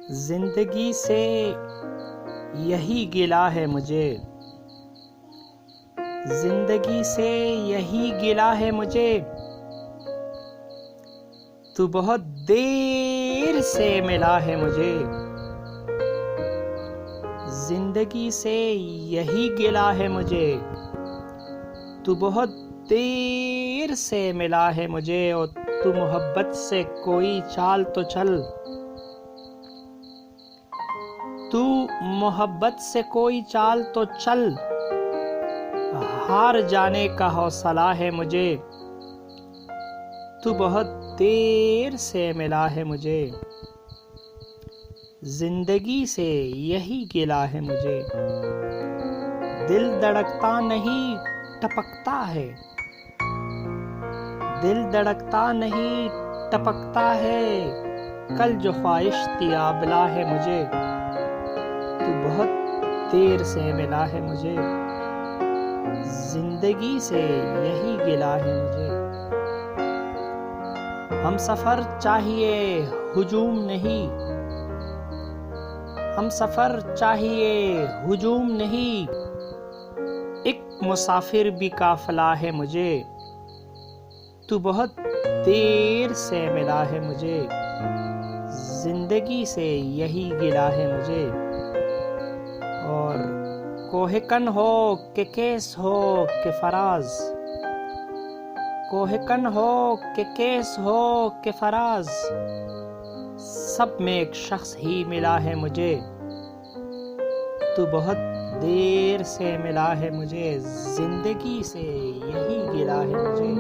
जिंदगी से यही गिला है मुझे, जिंदगी से यही गिला है मुझे। तू बहुत देर से मिला है मुझे, जिंदगी से यही गिला है मुझे। तू बहुत देर से मिला है मुझे और तू मोहब्बत से कोई चाल तो चल। तू मोहब्बत से कोई चाल तो चल, हार जाने का हौसला है मुझे। तू बहुत देर से मिला है मुझे, जिंदगी से यही गिला है मुझे। दिल धड़कता नहीं टपकता है, दिल धड़कता नहीं टपकता है। कल जो ख्वाहिश थी आबला है मुझे, तू बहुत देर से मिला है मुझे, जिंदगी से यही गिला है मुझे। हम सफर चाहिए हुजूम नहीं, हम सफर चाहिए हुजूम नहीं। एक मुसाफिर भी काफिला है मुझे, तू बहुत देर से मिला है मुझे, जिंदगी से यही गिला है मुझे। और कोहिकन हो के केस हो के फराज, कोहिकन हो के केस हो के फराज, सब में एक शख्स ही मिला है मुझे। तू बहुत देर से मिला है मुझे, जिंदगी से यही गिला है मुझे।